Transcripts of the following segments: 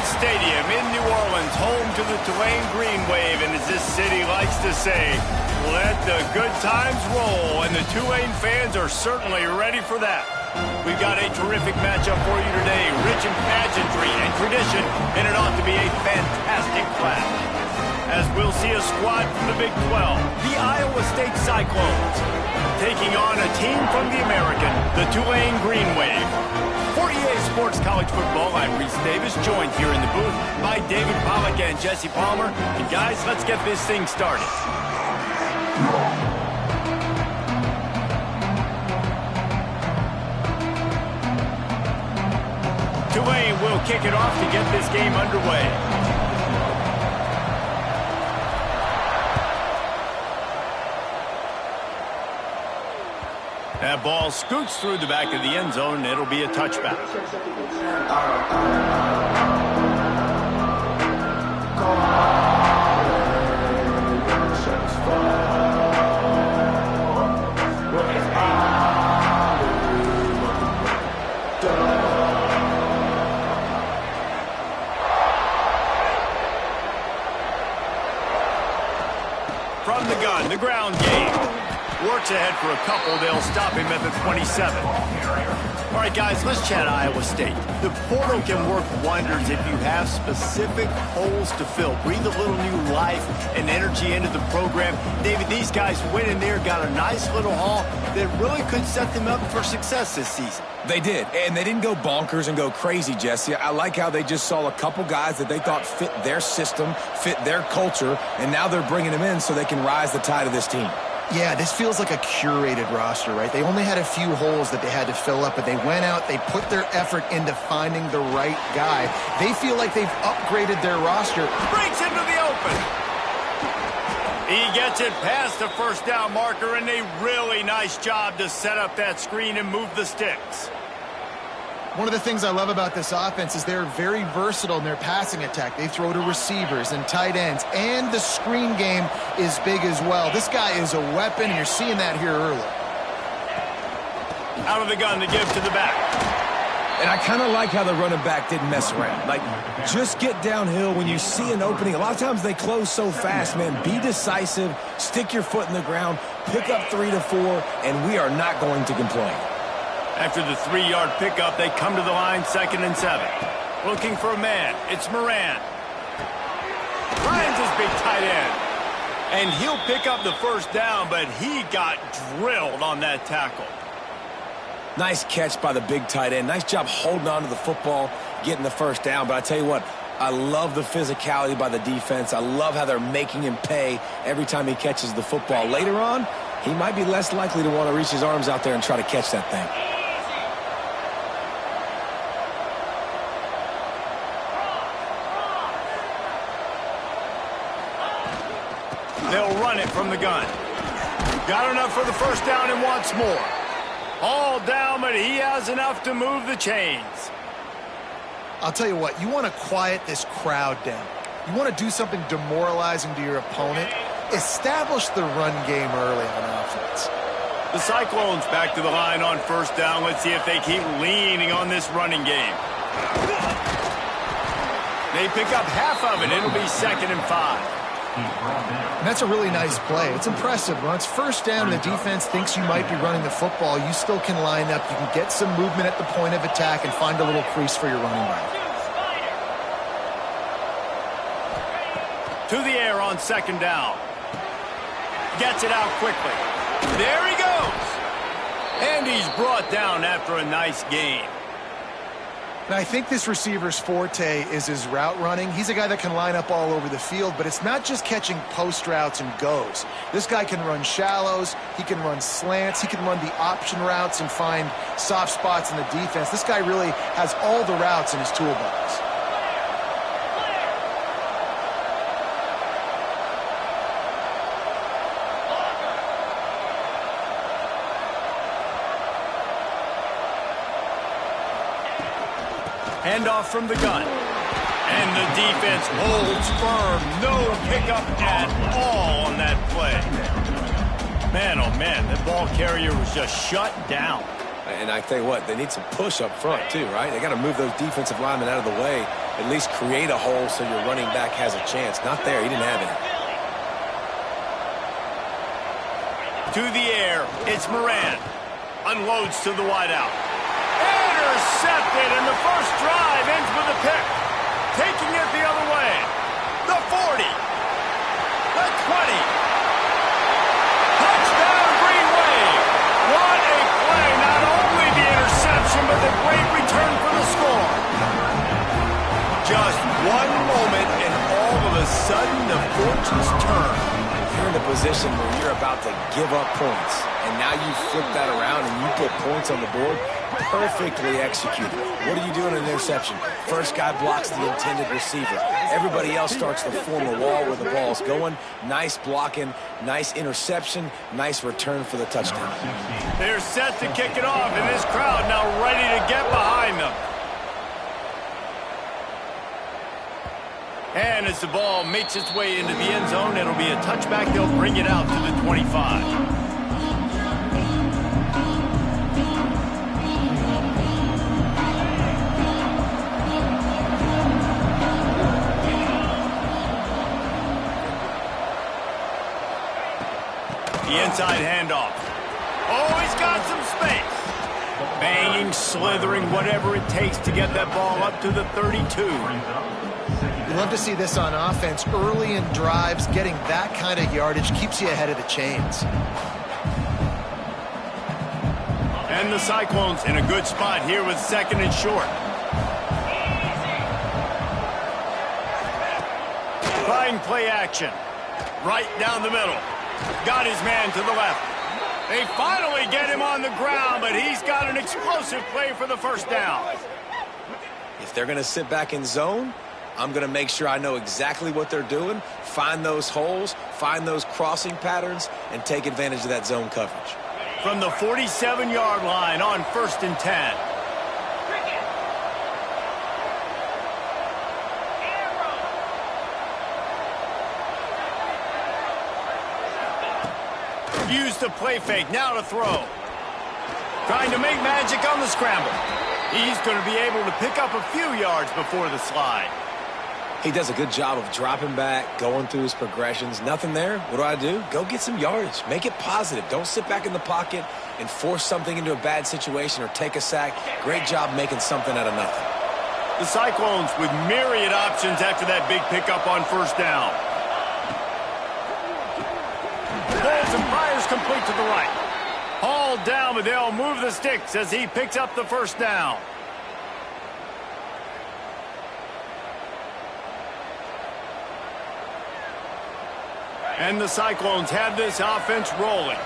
Stadium in New Orleans, home to the Tulane Green Wave, and as this city likes to say, let the good times roll, and the Tulane fans are certainly ready for that. We've got a terrific matchup for you today, rich in pageantry and tradition, and it ought to be a fantastic clash. As we'll see a squad from the Big 12, the Iowa State Cyclones, taking on a team from the American, the Tulane Green Wave. For EA Sports College Football, I'm Reese Davis, joined here in the booth by David Pollack and Jesse Palmer. And guys, let's get this thing started. Tulane will kick it off to get this game underway. That ball scoots through the back of the end zone, and it'll be a touchback. From the gun, the ground game. Works ahead for a couple. They'll stop him at the 27. All right, guys, let's chat Iowa State. The portal can work wonders if you have specific holes to fill. Breathe a little new life and energy into the program. David, these guys went in there, got a nice little haul that really could set them up for success this season. They did, and they didn't go bonkers and go crazy, Jesse. I like how they just saw a couple guys that they thought fit their system, fit their culture, and now they're bringing them in so they can rise the tide of this team. Yeah, this feels like a curated roster, right? They only had a few holes that they had to fill up, but they went out, they put their effort into finding the right guy. They feel like they've upgraded their roster. Breaks into the open. He gets it past the first down marker, and a really nice job to set up that screen and move the sticks. One of the things I love about this offense is they're very versatile in their passing attack. They throw to receivers and tight ends, and the screen game is big as well. This guy is a weapon, and you're seeing that here early. Out of the gun to give to the back. And I kind of like how the running back didn't mess around. Like, just get downhill when you see an opening. A lot of times they close so fast, man. Be decisive, stick your foot in the ground, pick up 3 to 4, and we are not going to complain. After the 3-yard pickup, they come to the line, 2nd and 7. Looking for a man. It's Moran. Ryan's his big tight end. And he'll pick up the first down, but he got drilled on that tackle. Nice catch by the big tight end. Nice job holding on to the football, getting the first down. But I tell you what, I love the physicality by the defense. I love how they're making him pay every time he catches the football. Later on, he might be less likely to want to reach his arms out there and try to catch that thing. They'll run it from the gun. Got enough for the first down and wants more. All down, but he has enough to move the chains. I'll tell you what, you want to quiet this crowd down. You want to do something demoralizing to your opponent. Establish the run game early on offense. The Cyclones back to the line on first down. Let's see if they keep leaning on this running game. They pick up half of it. It'll be 2nd and 5. And that's a really nice play. It's impressive. When it's first down and the defense thinks you might be running the football, you still can line up. You can get some movement at the point of attack and find a little crease for your running back. To the air on 2nd down. Gets it out quickly. There he goes. And he's brought down after a nice gain. Now, I think this receiver's forte is his route running. He's a guy that can line up all over the field, but it's not just catching post routes and goes. This guy can run shallows, he can run slants, he can run the option routes and find soft spots in the defense. This guy really has all the routes in his toolbox. Handoff from the gun. And the defense holds firm. No pickup at all on that play. Man, oh man, that ball carrier was just shut down. And I tell you what, they need some push up front too, right? They got to move those defensive linemen out of the way, at least create a hole so your running back has a chance. Not there, he didn't have it. To the air, it's Moran. Unloads to the wideout. Intercepted, and the first drive ends with a pick. Taking it the other way. The 40. The 20. Touchdown, Green Wave. What a play. Not only the interception, but the great return for the score. Just one moment, and all of a sudden, the fortunes turn. You're in a position where you're about to give up points, and now you flip that around and you put points on the board. Perfectly executed. What do you do in an interception? First guy blocks the intended receiver. Everybody else starts to form a wall where the ball's going. Nice blocking, nice interception, nice return for the touchdown. They're set to kick it off, and this crowd now ready to get behind them. And as the ball makes its way into the end zone, it'll be a touchback. They'll bring it out to the 25. The inside handoff. Oh, he's got some space. Banging, slithering, whatever it takes to get that ball up to the 32. You love to see this on offense. Early in drives, getting that kind of yardage keeps you ahead of the chains. And the Cyclones in a good spot here with 2nd and short. Trying play action. Right down the middle. Got his man to the left. They finally get him on the ground, but he's got an explosive play for the first down. If they're going to sit back in zone, I'm going to make sure I know exactly what they're doing, find those holes, find those crossing patterns, and take advantage of that zone coverage. From the 47-yard line on 1st and 10. Use the play fake, now to throw. Trying to make magic on the scramble. He's going to be able to pick up a few yards before the slide. He does a good job of dropping back, going through his progressions. Nothing there. What do? Go get some yardage. Make it positive. Don't sit back in the pocket and force something into a bad situation or take a sack. Great job making something out of nothing. The Cyclones with myriad options after that big pickup on first down. Pulls and fires complete to the right. Hauled ball down, but they'll move the sticks as he picks up the first down. And the Cyclones have this offense rolling.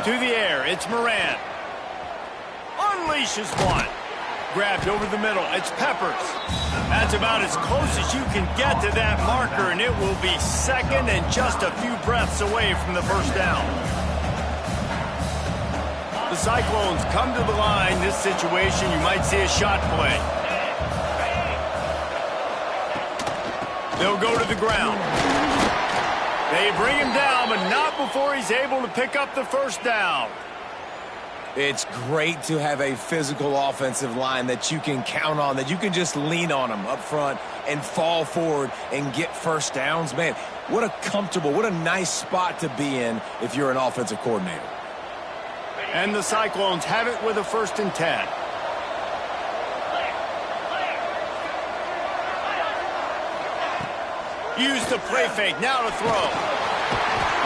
To the air, it's Moran. Unleashes one. Grabbed over the middle, it's Peppers. That's about as close as you can get to that marker, and it will be second and just a few breaths away from the first down. The Cyclones come to the line. This situation, you might see a shot play. They'll go to the ground. They bring him down, but not before he's able to pick up the first down. It's great to have a physical offensive line that you can count on, that you can just lean on them up front and fall forward and get first downs. Man, what a comfortable, what a nice spot to be in if you're an offensive coordinator. And the Cyclones have it with a 1st and 10. Use the play fake, now to throw.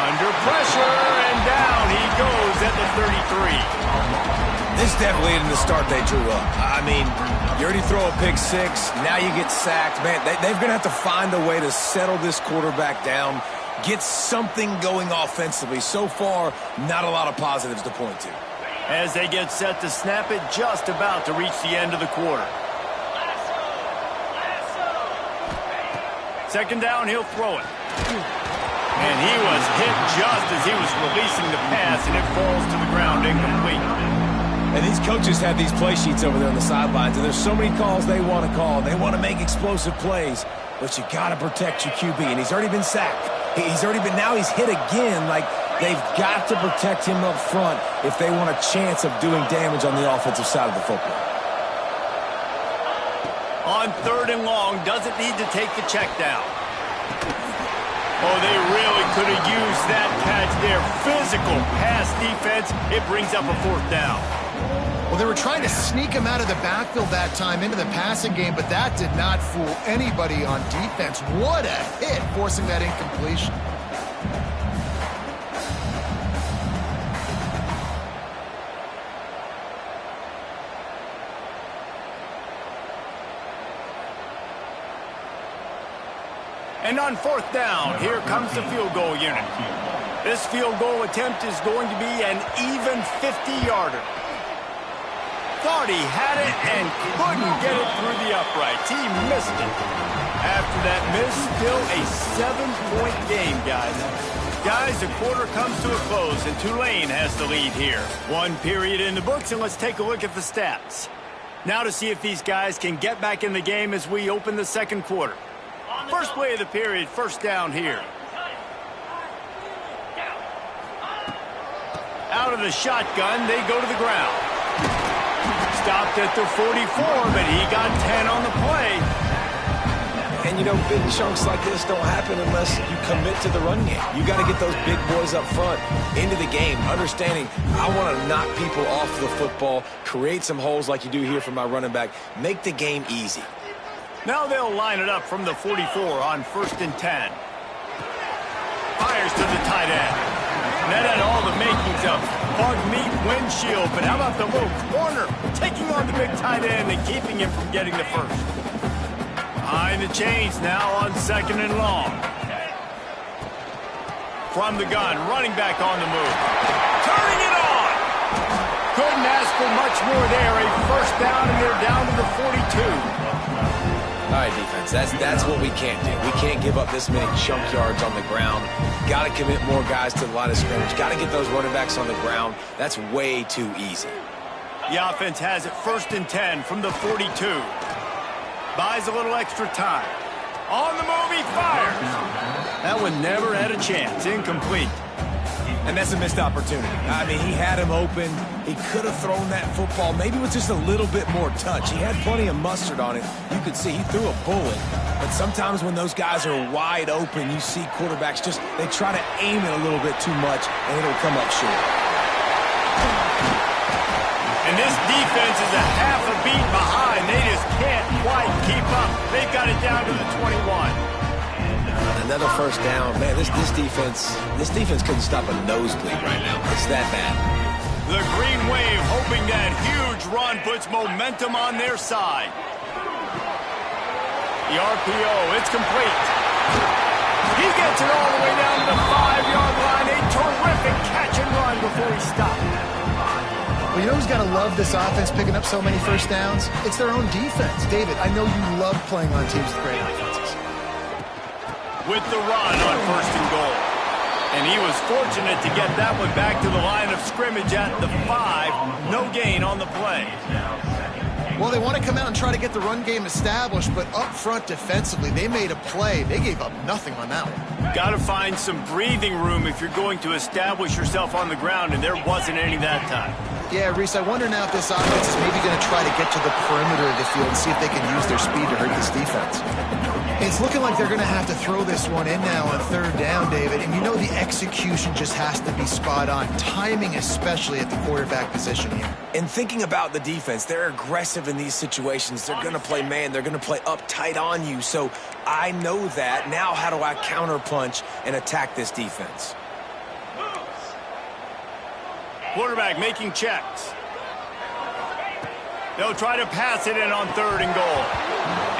Under pressure, and down he goes at the 33. This definitely isn't the start they drew up. I mean, you already throw a pick six, now you get sacked. Man, they're going to have to find a way to settle this quarterback down, get something going offensively. So far, not a lot of positives to point to. As they get set to snap it, just about to reach the end of the quarter. Second down, he'll throw it. And he was hit just as he was releasing the pass, and it falls to the ground incomplete. And these coaches have these play sheets over there on the sidelines, and there's so many calls they want to call. They want to make explosive plays, but you got to protect your QB, and he's already been sacked. Now he's hit again. Like, they've got to protect him up front if they want a chance of doing damage on the offensive side of the football. On 3rd and long, doesn't need to take the check down. Oh, they really could have used that catch there. Physical pass defense. It brings up a 4th down. Well, they were trying to sneak him out of the backfield that time into the passing game, but that did not fool anybody on defense. What a hit, forcing that incompletion. And on 4th down, here comes the field goal unit. This field goal attempt is going to be an even 50-yarder. Thought he had it and couldn't get it through the uprights. He missed it. After that miss, still a 7-point game, guys. Guys, the quarter comes to a close, and Tulane has the lead here. 1 period in the books, and let's take a look at the stats. Now to see if these guys can get back in the game as we open the 2nd quarter. First play of the period, 1st down here. Out of the shotgun, they go to the ground. Stopped at the 44, but he got 10 on the play. And, you know, big chunks like this don't happen unless you commit to the run game. You got to get those big boys up front into the game, understanding I want to knock people off the football, create some holes like you do here for my running back, make the game easy. Now they'll line it up from the 44 on 1st and 10. Fires to the tight end. That had all the makings of bug meat windshield, but how about the little corner taking on the big tight end and keeping him from getting the first? Behind the chains now on 2nd and long. From the gun, running back on the move. Turning it on! Couldn't ask for much more there. A 1st down, and they're down to the 42. All right, defense, that's what we can't do. We can't give up this many chunk yards on the ground. Got to commit more guys to the line of scrimmage. Got to get those running backs on the ground. That's way too easy. The offense has it 1st and 10 from the 42. Buys a little extra time. On the move, he fires. That one never had a chance. Incomplete. And that's a missed opportunity. I mean, he had him open. He could have thrown that football maybe with just a little bit more touch. He had plenty of mustard on it. You could see he threw a bullet. But sometimes when those guys are wide open, you see quarterbacks they try to aim it a little bit too much, and it'll come up short. And this defense is a half a beat behind. They just can't quite keep up. They've got it down to the 21. Another first down. Man, this defense couldn't stop a nosebleed right now. It's that bad. The Green Wave hoping that huge run puts momentum on their side. The RPO, it's complete. He gets it all the way down to the 5-yard line. A terrific catch and run before he stopped. Well, you know who's got to love this offense picking up so many first downs? It's their own defense. David, I know you love playing on teams with great offenses. With the run on 1st and goal. And he was fortunate to get that one back to the line of scrimmage at the 5. No gain on the play. Well, they want to come out and try to get the run game established, but up front defensively, they made a play. They gave up nothing on that one. Got to find some breathing room if you're going to establish yourself on the ground, and there wasn't any that time. Yeah, Reese, I wonder now if this offense is maybe going to try to get to the perimeter of the field and see if they can use their speed to hurt this defense. It's looking like they're going to have to throw this one in now on 3rd down, David. And you know the execution just has to be spot on. Timing especially at the quarterback position here. And thinking about the defense, they're aggressive in these situations. They're going to play man. They're going to play up tight on you. So I know that. Now how do I counterpunch and attack this defense? Quarterback making checks. They'll try to pass it in on 3rd and goal.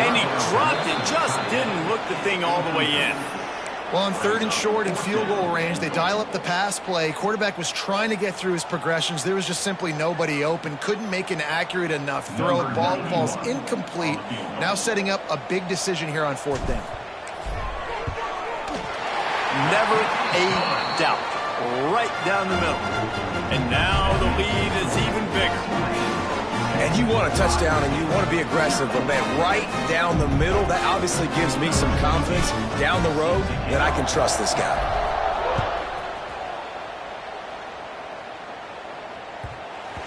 And he dropped it, just didn't look the thing all the way in. Well, on 3rd and short and field goal range, they dial up the pass play. Quarterback was trying to get through his progressions. There was just simply nobody open. Couldn't make an accurate enough throw. Ball falls incomplete. Now setting up a big decision here on 4th down. Never a doubt. Right down the middle. And now the lead is even bigger. And you want a touchdown and you want to be aggressive, but man, right down the middle, that obviously gives me some confidence down the road that I can trust this guy.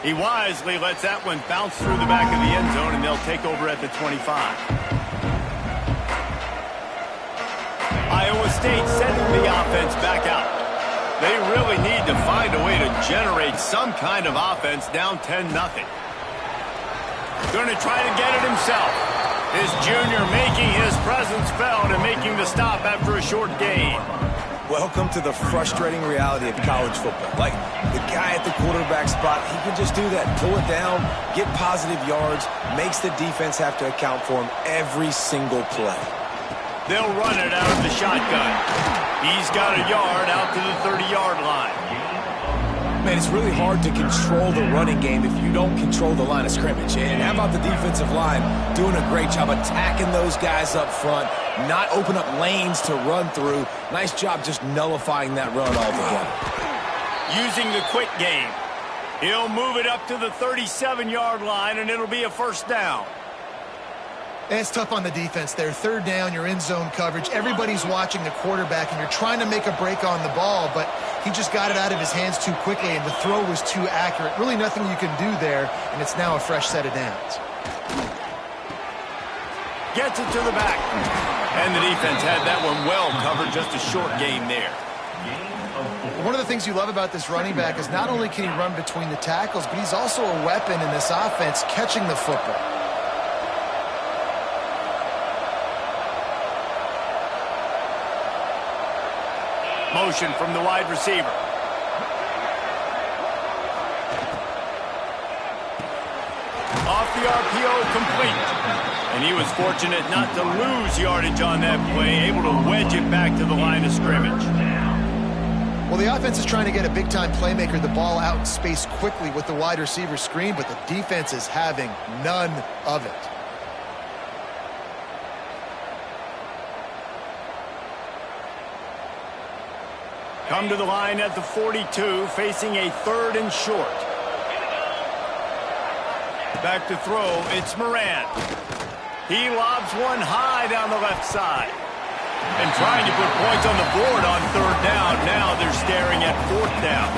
He wisely lets that one bounce through the back of the end zone, and they'll take over at the 25. Iowa State sending the offense back out. They really need to find a way to generate some kind of offense down 10-0. Going to try to get it himself. His junior making his presence felt and making the stop after a short gain. Welcome to the frustrating reality of college football. Like, the guy at the quarterback spot, he can just do that. Pull it down, get positive yards, makes the defense have to account for him every single play. They'll run it out of the shotgun. He's got a yard out to the 30-yard line. Man, it's really hard to control the running game if you don't control the line of scrimmage. And how about the defensive line doing a great job attacking those guys up front, not open up lanes to run through. Nice job just nullifying that run altogether. Using the quick game. He'll move it up to the 37-yard line, and it'll be a 1st down. And it's tough on the defense there. 3rd down, you're in zone coverage. Everybody's watching the quarterback, and you're trying to make a break on the ball, but he just got it out of his hands too quickly, and the throw was too accurate. Really nothing you can do there, and it's now a fresh set of downs. Gets it to the back. And the defense had that one well covered, just a short gain there. One of the things you love about this running back is not only can he run between the tackles, but he's also a weapon in this offense catching the football. Motion from the wide receiver. Off the RPO, complete. And he was fortunate not to lose yardage on that play, able to wedge it back to the line of scrimmage. Well, the offense is trying to get a big-time playmaker the ball out in space quickly with the wide receiver screen, but the defense is having none of it. Come to the line at the 42, facing a 3rd and short. Back to throw, it's Moran. He lobs one high down the left side. And trying to put points on the board on 3rd down. Now they're staring at 4th down.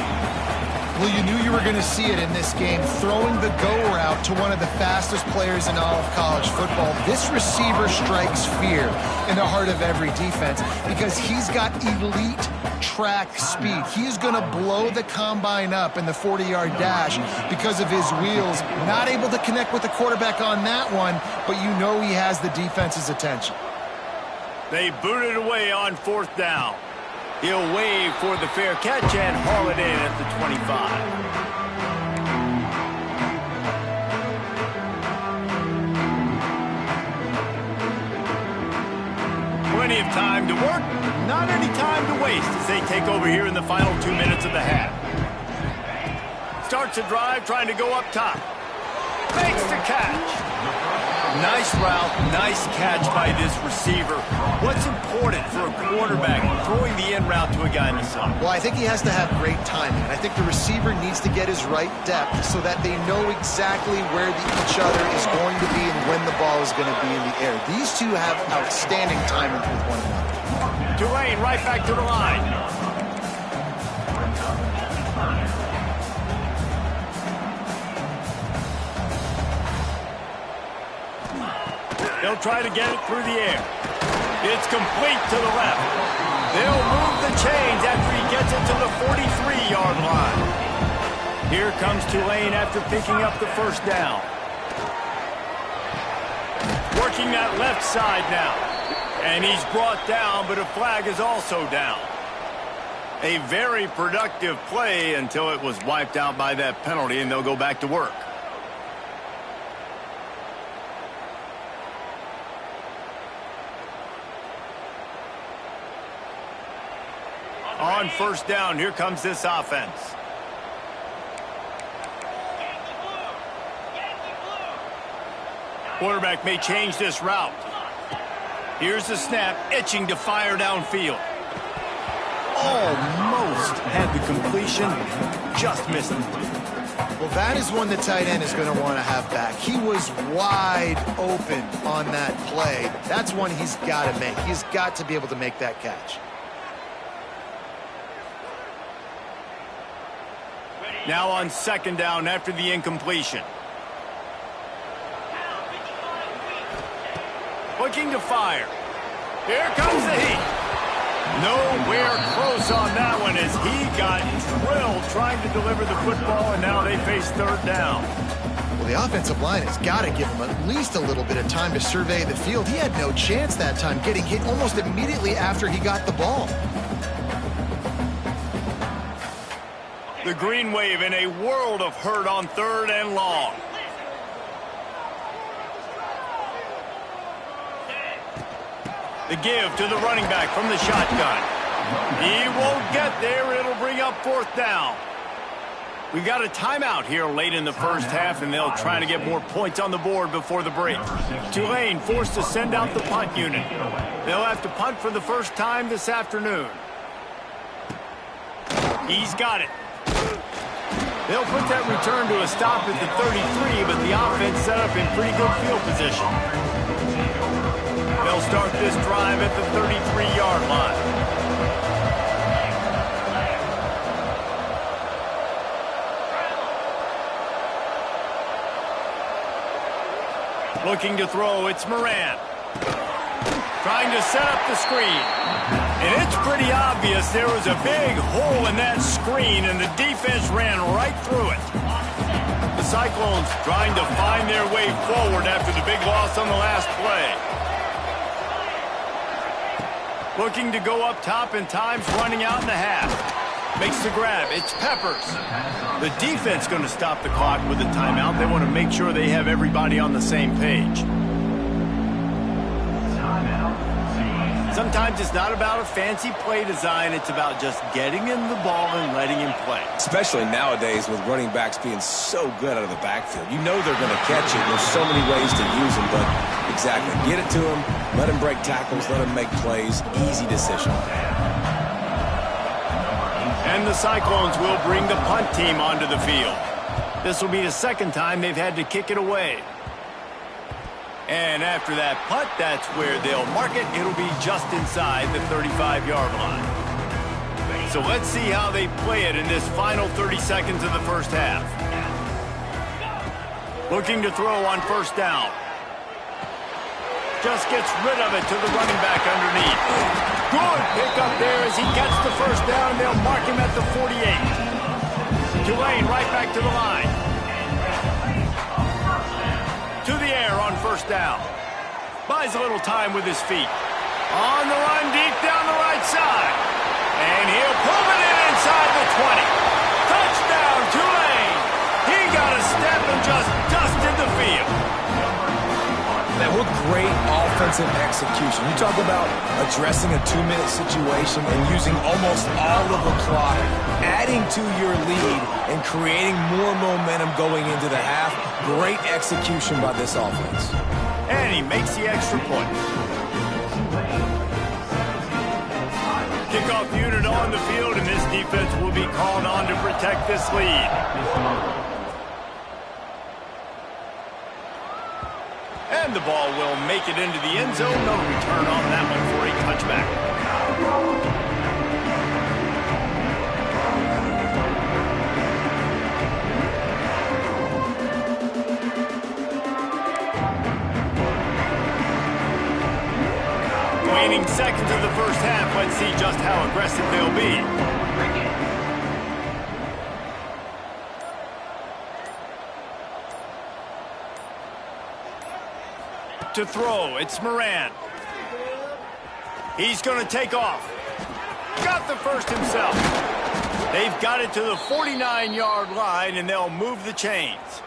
Well, you knew you were going to see it in this game, throwing the go route to one of the fastest players in all of college football. This receiver strikes fear in the heart of every defense because he's got elite track speed. He is going to blow the combine up in the 40-yard dash because of his wheels. Not able to connect with the quarterback on that one, but you know he has the defense's attention. They boot it away on 4th down. He'll wave for the fair catch and haul it in at the 25. Plenty of time to work, not any time to waste as they take over here in the final 2 minutes of the half. Starts a drive trying to go up top. Makes the catch. Nice route, nice catch by this receiver. What's important for a quarterback throwing the in route to a guy in the slot? Well, I think he has to have great timing. I think the receiver needs to get his right depth so that they know exactly where each other is going to be and when the ball is going to be in the air. These two have outstanding timing with one another. Tulane right back to the line. They'll try to get it through the air. It's complete to the left. They'll move the chains after he gets it to the 43-yard line. Here comes Tulane after picking up the 1st down. Working that left side now. And he's brought down, but a flag is also down. A very productive play until it was wiped out by that penalty, and they'll go back to work. On 1st down, here comes this offense. Quarterback may change this route. Here's the snap, itching to fire downfield. Almost had the completion, just missed it. Well, that is one the tight end is going to want to have back. He was wide open on that play. That's one he's got to make. He's got to be able to make that catch. Now on 2nd down after the incompletion. Looking to fire. Here comes the heat. Nowhere close on that one as he got drilled trying to deliver the football, and now they face 3rd down. Well, the offensive line has got to give him at least a little bit of time to survey the field. He had no chance that time, getting hit almost immediately after he got the ball. The green wave in a world of hurt on 3rd and long. The give to the running back from the shotgun. He won't get there. It'll bring up 4th down. We got a timeout here late in the 1st half, and they'll try to get more points on the board before the break. Tulane forced to send out the punt unit. They'll have to punt for the 1st time this afternoon. He's got it. They'll put that return to a stop at the 33, but the offense set up in pretty good field position. They'll start this drive at the 33-yard line. Looking to throw, it's Moran. Trying to set up the screen. And it's pretty obvious there was a big hole in that screen, and the defense ran right through it. The Cyclones trying to find their way forward after the big loss on the last play. Looking to go up top, and time's running out in the half. Makes the grab. It's Peppers. The defense going to stop the clock with a timeout. They want to make sure they have everybody on the same page. Sometimes it's not about a fancy play design. It's about just getting him the ball and letting him play. Especially nowadays with running backs being so good out of the backfield. You know they're going to catch it. There's so many ways to use them, but exactly. Get it to him, let him break tackles, let him make plays. Easy decision. And the Cyclones will bring the punt team onto the field. This will be the 2nd time they've had to kick it away. And after that punt, that's where they'll mark it. It'll be just inside the 35-yard line. So let's see how they play it in this final 30 seconds of the 1st half. Looking to throw on 1st down. Just gets rid of it to the running back underneath. Good pick up there as he gets the 1st down, and they'll mark him at the 48. Tulane right back to the line. To the air on 1st down. Buys a little time with his feet. On the run, deep down the right side. And he'll pull it in inside the 20. Touchdown, Tulane. He got a step and just dusted the field. Man, what great offensive execution. You talk about addressing a 2-minute situation and using almost all of the clock, adding to your lead and creating more momentum going into the half. Great execution by this offense. And he makes the extra point. Kickoff unit on the field, and this defense will be called on to protect this lead. And the ball will make it into the end zone. No return on that one for a touchback. Waning seconds of the first half. Let's see just how aggressive they'll be. To throw, it's Moran. He's going to take off. Got the first himself. They've got it to the 49-yard line, and they'll move the chains.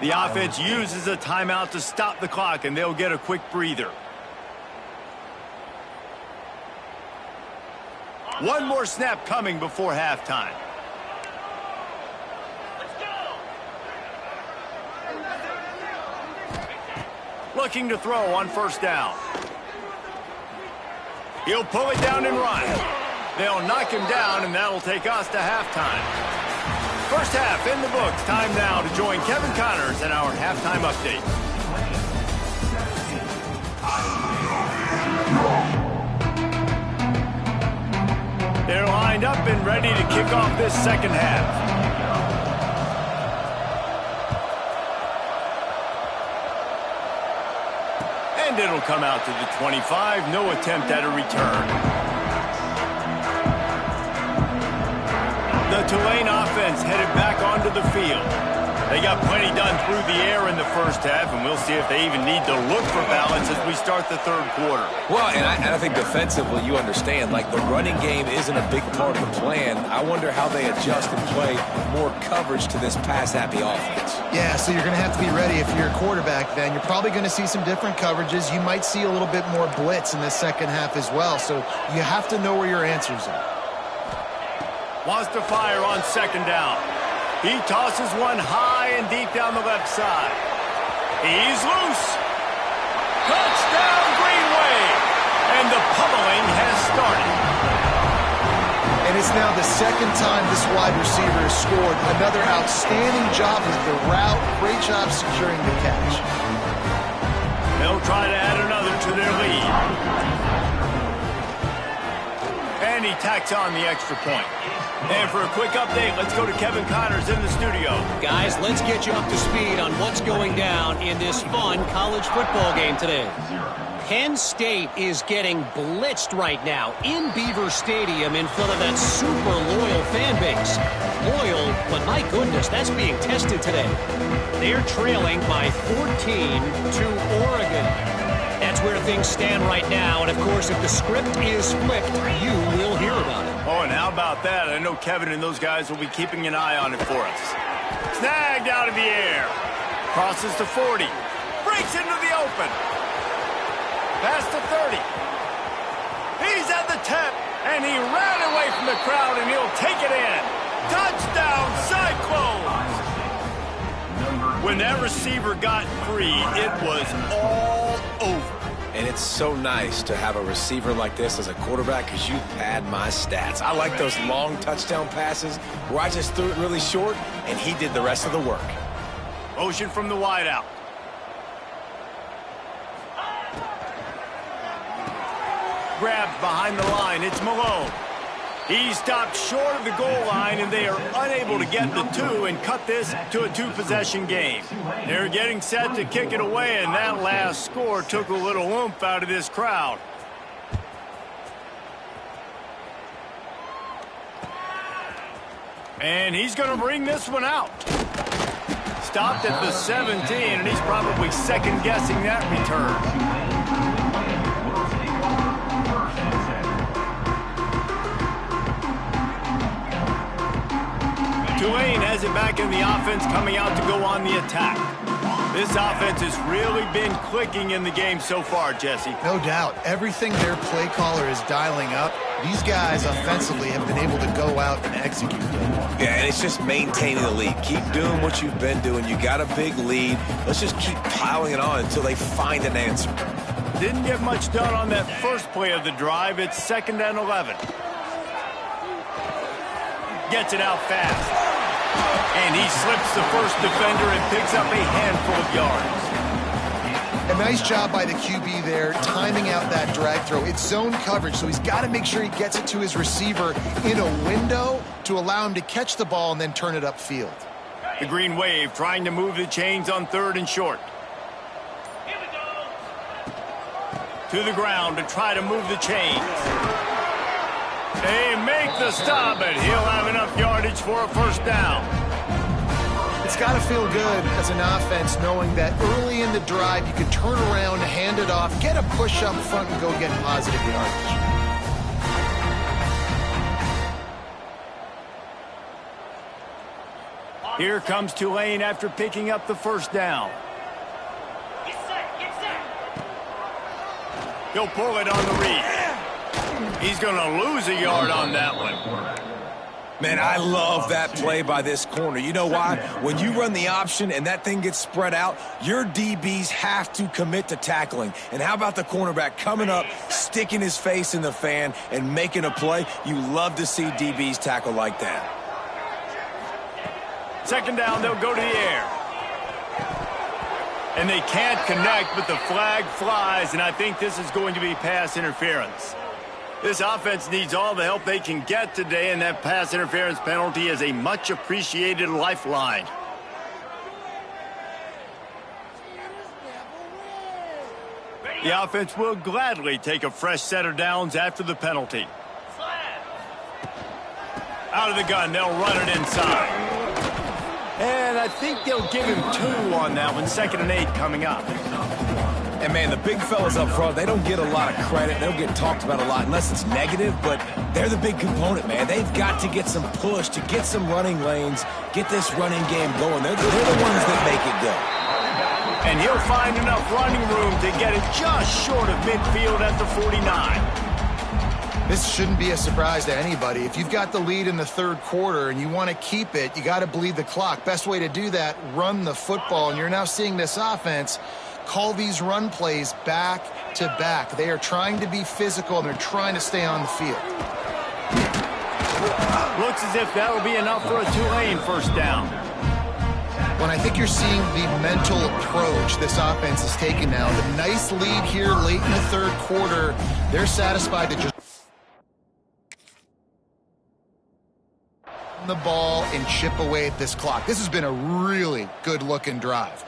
The offense uses a timeout to stop the clock, and they'll get a quick breather. One more snap coming before halftime. Looking to throw on first down. He'll pull it down and run. They'll knock him down, and that'll take us to halftime. First half in the books. Time now to join Kevin Connors in our halftime update. They're lined up and ready to kick off this second half. And it'll come out to the 25. No attempt at a return. The Tulane offense headed back onto the field. They got plenty done through the air in the first half, and we'll see if they even need to look for balance as we start the third quarter. Well, and I think defensively, you understand, like the running game isn't a big part of the plan. I wonder how they adjust and play more coverage to this pass-happy offense. Yeah, so you're going to have to be ready if you're a quarterback then. You're probably going to see some different coverages. You might see a little bit more blitz in the second half as well, so you have to know where your answers are. Wants to fire on second down. He tosses one high and deep down the left side. He's loose. Touchdown, Green Wave. And the pummeling has started. And it's now the second time this wide receiver has scored. Another outstanding job with the route. Great job securing the catch. They'll try to add another to their lead. And he tacks on the extra point. And for a quick update, let's go to Kevin Connors in the studio. Guys, let's get you up to speed on what's going down in this fun college football game today. Penn State is getting blitzed right now in Beaver Stadium in front of that super loyal fan base. Loyal, but my goodness, that's being tested today. They're trailing by 14 to Oregon. That's where things stand right now, and of course, if the script is flipped, you will hear about it. Oh, and how about that? I know Kevin and those guys will be keeping an eye on it for us. Snagged out of the air. Crosses to 40. Breaks into the open. Past the 30. He's at the 10. And he ran away from the crowd, and he'll take it in. Touchdown, Cyclones! When that receiver got free, it was all over. And it's so nice to have a receiver like this as a quarterback because you pad my stats. I like those long touchdown passes where I just threw it really short and he did the rest of the work. Motion from the wideout. Grabbed behind the line. It's Malone. He stopped short of the goal line, and they are unable to get the two and cut this to a two-possession game. They're getting set to kick it away, and that last score took a little oomph out of this crowd. And he's going to bring this one out. Stopped at the 17, and he's probably second-guessing that return. Tulane has it back in the offense, coming out to go on the attack. This offense has really been clicking in the game so far, Jesse. No doubt. Everything their play caller is dialing up, these guys offensively have been able to go out and execute. Yeah, and it's just maintaining the lead. Keep doing what you've been doing. You got a big lead. Let's just keep piling it on until they find an answer. Didn't get much done on that first play of the drive. It's 2nd and 11. Gets it out fast. And he slips the first defender and picks up a handful of yards. A nice job by the QB there, timing out that drag throw. It's zone coverage, so he's got to make sure he gets it to his receiver in a window to allow him to catch the ball and then turn it upfield. The Green Wave trying to move the chains on 3rd and short. To the ground to try to move the chains. They make the stop, and he'll have enough yardage for a first down. It's got to feel good as an offense knowing that early in the drive you can turn around, hand it off, get a push up front, and go get positive yardage. Here comes Tulane after picking up the first down. He'll pull it on the read. He's going to lose a yard on that one. Man, I love that play by this corner. You know why? When you run the option and that thing gets spread out, your DBs have to commit to tackling. And how about the cornerback coming up, sticking his face in the fan, and making a play? You love to see DBs tackle like that. 2nd down, they'll go to the air. And they can't connect, but the flag flies, and I think this is going to be pass interference. This offense needs all the help they can get today, and that pass interference penalty is a much-appreciated lifeline. The offense will gladly take a fresh set of downs after the penalty. Out of the gun, they'll run it inside. And I think they'll give him 2 on that one. 2nd and 8 coming up. And, man, the big fellas up front, they don't get a lot of credit. They don't get talked about a lot unless it's negative, but they're the big component, man. They've got to get some push, to get some running lanes, get this running game going. They're the ones that make it go. And he'll find enough running room to get it just short of midfield at the 49. This shouldn't be a surprise to anybody. If you've got the lead in the 3rd quarter and you want to keep it, you got to bleed the clock. Best way to do that, run the football. And you're now seeing this offense call these run plays back to back. They are trying to be physical, and they're trying to stay on the field. Looks as if that'll be enough for a Tulane first down. When I think you're seeing the mental approach this offense is taking now, the nice lead here late in the 3rd quarter, they're satisfied to just the ball and chip away at this clock. This has been a really good-looking drive.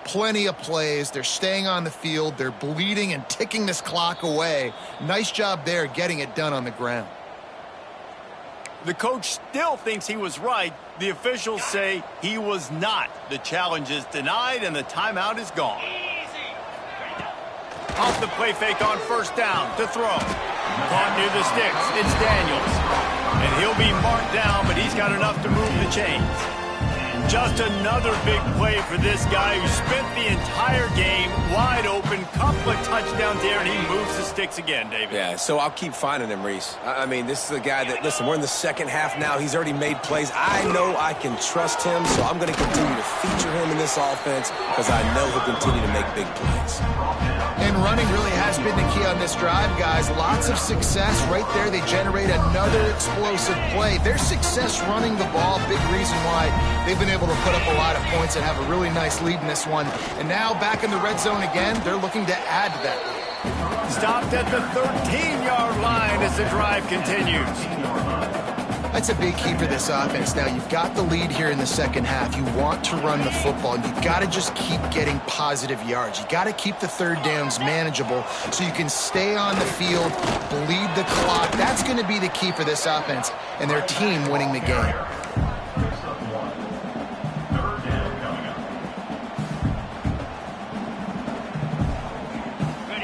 Plenty of plays. They're staying on the field. They're bleeding and ticking this clock away. Nice job there getting it done on the ground. The coach still thinks he was right. The officials say he was not. The challenge is denied, and the timeout is gone. Off the play fake on first down to throw. Caught near the sticks. It's Daniels. And he'll be marked down, but he's got enough to move the chains. Just another big play for this guy who spent the entire game wide open, couple of touchdowns there, and he moves the sticks again, David. Yeah, so I'll keep finding him, Reese. I mean, this is a guy that, listen, we're in the 2nd half now. He's already made plays. I know I can trust him, so I'm going to continue to feature him in this offense because I know he'll continue to make big plays. And running really has been the key on this drive, guys. Lots of success right there. They generate another explosive play. Their success running the ball, big reason why they've been able to put up a lot of points and have a really nice lead in this one. And now back in the red zone again, they're looking to add to that lead. Stopped at the 13-yard line as the drive continues. That's a big key for this offense. Now, you've got the lead here in the 2nd half. You want to run the football, and you've got to just keep getting positive yards. You got to keep the 3rd downs manageable so you can stay on the field, bleed the clock. That's going to be the key for this offense and their team winning the game.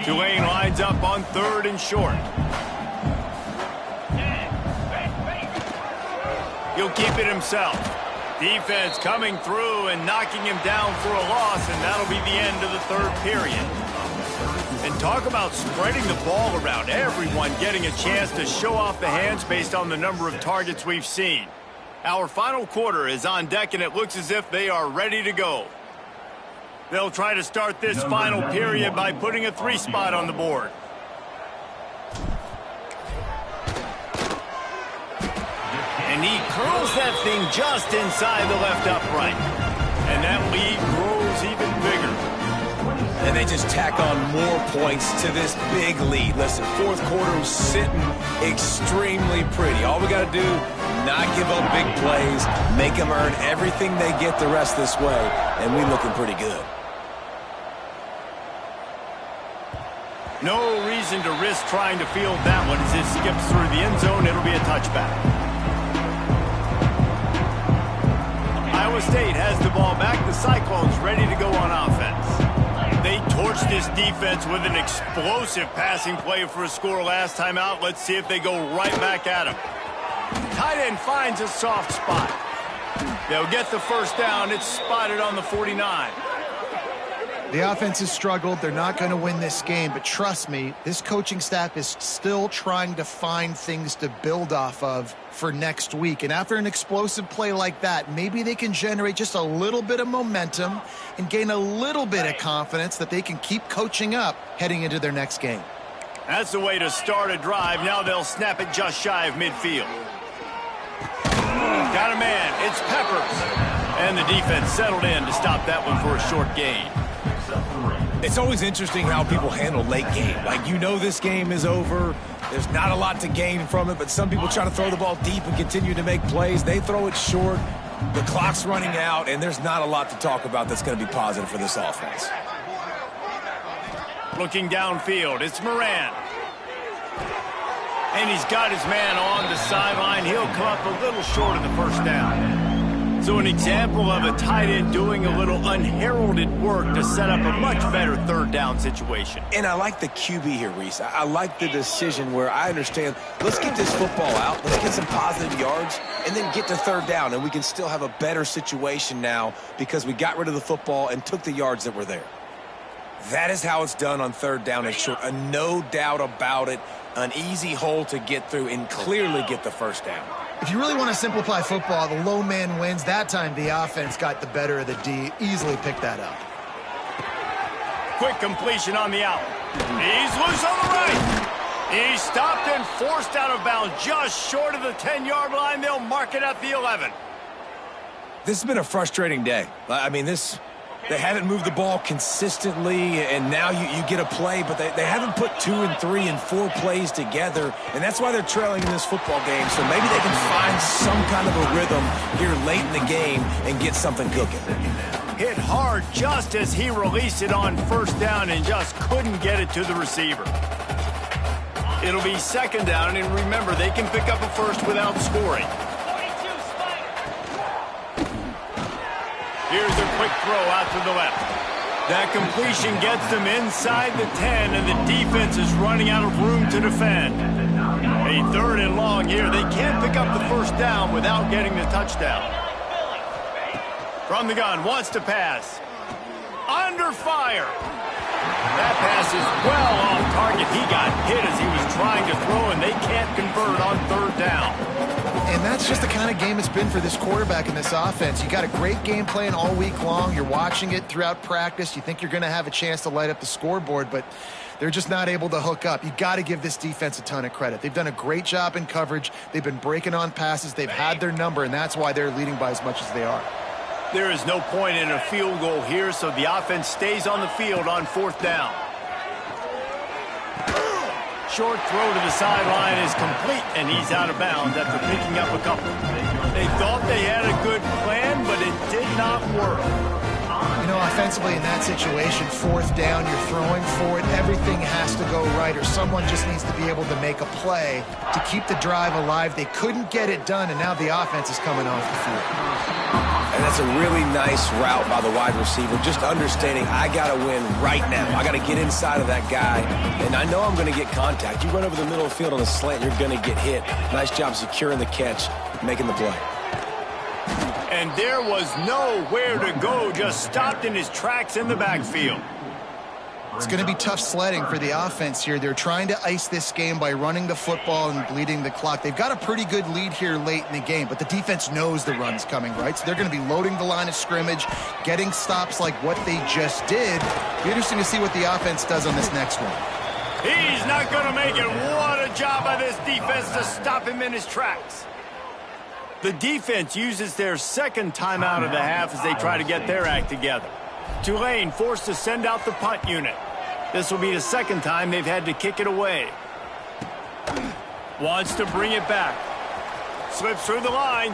Tulane lines up on 3rd and short. He'll keep it himself. Defense coming through and knocking him down for a loss, and that'll be the end of the third period. And talk about spreading the ball around. Everyone getting a chance to show off the hands based on the number of targets we've seen. Our final quarter is on deck, and it looks as if they are ready to go. They'll try to start this final period by putting a 3 spot on the board. And he curls that thing just inside the left upright. And that lead grows even bigger. And they just tack on more points to this big lead. Listen, fourth quarter was sitting extremely pretty. All we got to do, not give up big plays, make them earn everything they get the rest this way, and we looking pretty good. No reason to risk trying to field that one as it skips through the end zone. It'll be a touchback. Iowa State has the ball back. The Cyclones ready to go on offense. They torched this defense with an explosive passing play for a score last time out. Let's see if they go right back at him. Tight end finds a soft spot. They'll get the first down. It's spotted on the 49. The offense has struggled. They're not going to win this game, but trust me, this coaching staff is still trying to find things to build off of for next week. And after an explosive play like that, maybe they can generate just a little bit of momentum and gain a little bit of confidence that they can keep coaching up heading into their next game. That's the way to start a drive. Now they'll snap it just shy of midfield. Got a man. It's Peppers. And the defense settled in to stop that one for a short gain. It's always interesting how people handle late game. Like, you know this game is over. There's not a lot to gain from it, but some people try to throw the ball deep and continue to make plays. They throw it short. The clock's running out, and there's not a lot to talk about that's going to be positive for this offense. Looking downfield, it's Moran. And he's got his man on the sideline. He'll come up a little short of the first down. So an example of a tight end doing a little unheralded work to set up a much better third down situation. And I like the QB here, Reese. I like the decision where I understand, let's get this football out, let's get some positive yards, and then get to third down, and we can still have a better situation now because we got rid of the football and took the yards that were there. That is how it's done on third down and short. No doubt about it. An easy hole to get through and clearly get the first down. If you really want to simplify football, the low man wins. That time the offense got the better of the D. Easily picked that up. Quick completion on the out. He's loose on the right. He's stopped and forced out of bounds just short of the 10-yard line. They'll mark it at the 11. This has been a frustrating day. I mean, they haven't moved the ball consistently, and now you get a play, but they haven't put 2 and 3 and 4 plays together, and that's why they're trailing in this football game. So maybe they can find some kind of a rhythm here late in the game and get something cooking. Hit hard just as he released it on first down and just couldn't get it to the receiver. It'll be second down, and remember, they can pick up a first without scoring. Here's a quick throw out to the left. That completion gets them inside the 10, and the defense is running out of room to defend. A third and long here. They can't pick up the first down without getting the touchdown. From the gun, wants to pass. Under fire. That pass is well off target. He got hit as he was trying to throw, and they can't convert on third down. And that's just the kind of game it's been for this quarterback in this offense. You got a great game plan all week long. You're watching it throughout practice. You think you're going to have a chance to light up the scoreboard, but they're just not able to hook up. You got to give this defense a ton of credit. They've done a great job in coverage. They've been breaking on passes. They've had their number, and that's why they're leading by as much as they are. There is no point in a field goal here, so the offense stays on the field on fourth down. Short throw to the sideline is complete, and he's out of bounds after picking up a couple. They thought they had a good plan, but it did not work. You know, offensively in that situation, fourth down, you're throwing for it, everything has to go right, or someone just needs to be able to make a play to keep the drive alive. They couldn't get it done, and now the offense is coming off the field. And that's a really nice route by the wide receiver, just understanding I got to win right now. I got to get inside of that guy, and I know I'm going to get contact. You run over the middle of the field on a slant, you're going to get hit. Nice job securing the catch, making the play. And there was nowhere to go, just stopped in his tracks in the backfield. It's going to be tough sledding for the offense here. They're trying to ice this game by running the football and bleeding the clock. They've got a pretty good lead here late in the game, but the defense knows the run's coming, right? So they're going to be loading the line of scrimmage, getting stops like what they just did. It'll be interesting to see what the offense does on this next one. He's not going to make it. What a job by this defense to stop him in his tracks. The defense uses their second timeout of the half as they try to get their act together. Tulane forced to send out the punt unit. This will be the second time they've had to kick it away. Wants to bring it back. Slips through the line.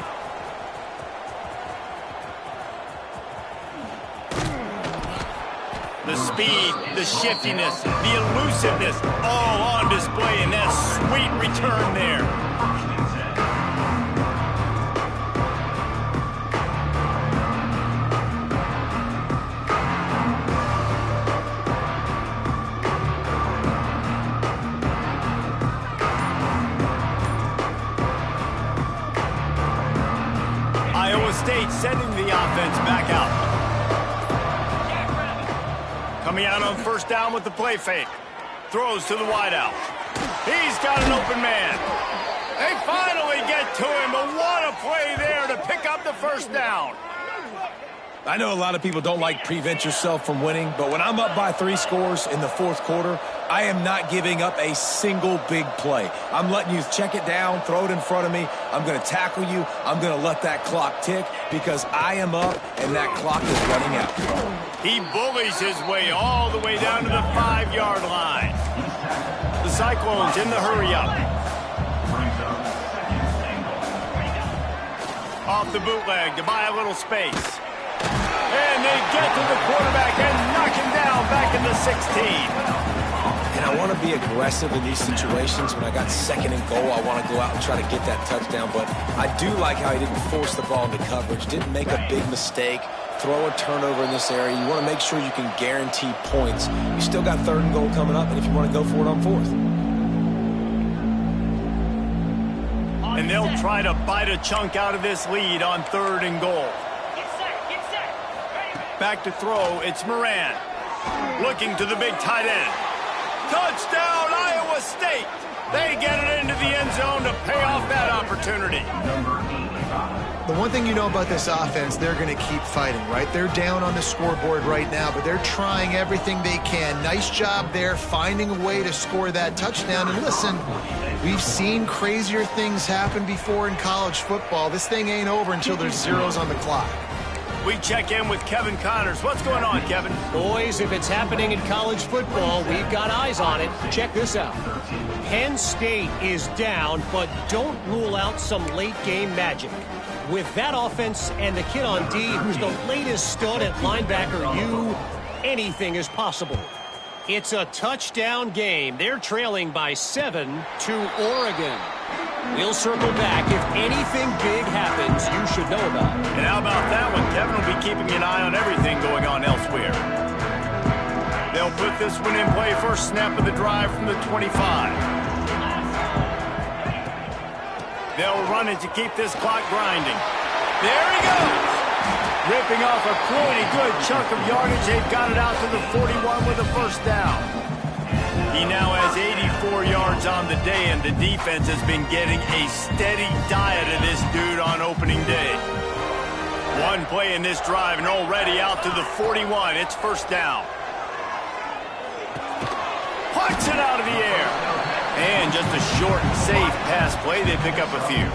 The speed, the shiftiness, the elusiveness, all on display in that sweet return there. Iowa State sending the offense back out. Coming out on first down with the play fake. Throws to the wideout. He's got an open man. They finally get to him, but what a play there to pick up the first down. I know a lot of people don't like prevent yourself from winning, but when I'm up by 3 scores in the fourth quarter, I am not giving up a single big play. I'm letting you check it down, throw it in front of me. I'm going to tackle you. I'm going to let that clock tick because I am up and that clock is running out. He bullies his way all the way down to the 5-yard line. The Cyclones in the hurry-up. Off the bootleg to buy a little space. And they get to the quarterback and knock him down back in the 16. And I want to be aggressive in these situations. When I got second and goal, I want to go out and try to get that touchdown. But I do like how he didn't force the ball into coverage, didn't make a big mistake, throw a turnover in this area. You want to make sure you can guarantee points. You still got third and goal coming up, and if you want to go for it on fourth. And they'll try to bite a chunk out of this lead on third and goal. Back to throw, it's Moran. Looking to the big tight end. Touchdown, Iowa State! They get it into the end zone to pay off that opportunity. The one thing you know about this offense, they're going to keep fighting, right? They're down on the scoreboard right now, but they're trying everything they can. Nice job there, finding a way to score that touchdown. And listen, we've seen crazier things happen before in college football. This thing ain't over until there's zeros on the clock. We check in with Kevin Connors. What's going on, Kevin? Boys, if it's happening in college football, we've got eyes on it. Check this out. Penn State is down, but don't rule out some late-game magic. With that offense and the kid on D, who's the latest stud at linebacker, anything is possible. It's a touchdown game. They're trailing by 7 to Oregon. We'll circle back. If anything big happens, you should know about it. And how about that one? Kevin will be keeping an eye on everything going on elsewhere. They'll put this one in play. First snap of the drive from the 25. They'll run it to keep this clock grinding. There he goes! Ripping off a pretty good chunk of yardage. They've got it out to the 41 with a first down. He now has 84 yards on the day, and the defense has been getting a steady diet of this dude on opening day. One play in this drive, and already out to the 41. It's first down. Puts it out of the air. And just a short, safe pass play. They pick up a few.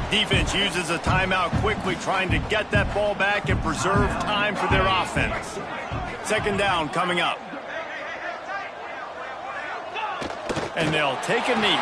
Defense uses a timeout quickly, trying to get that ball back and preserve time for their offense. Second down coming up. And they'll take a knee.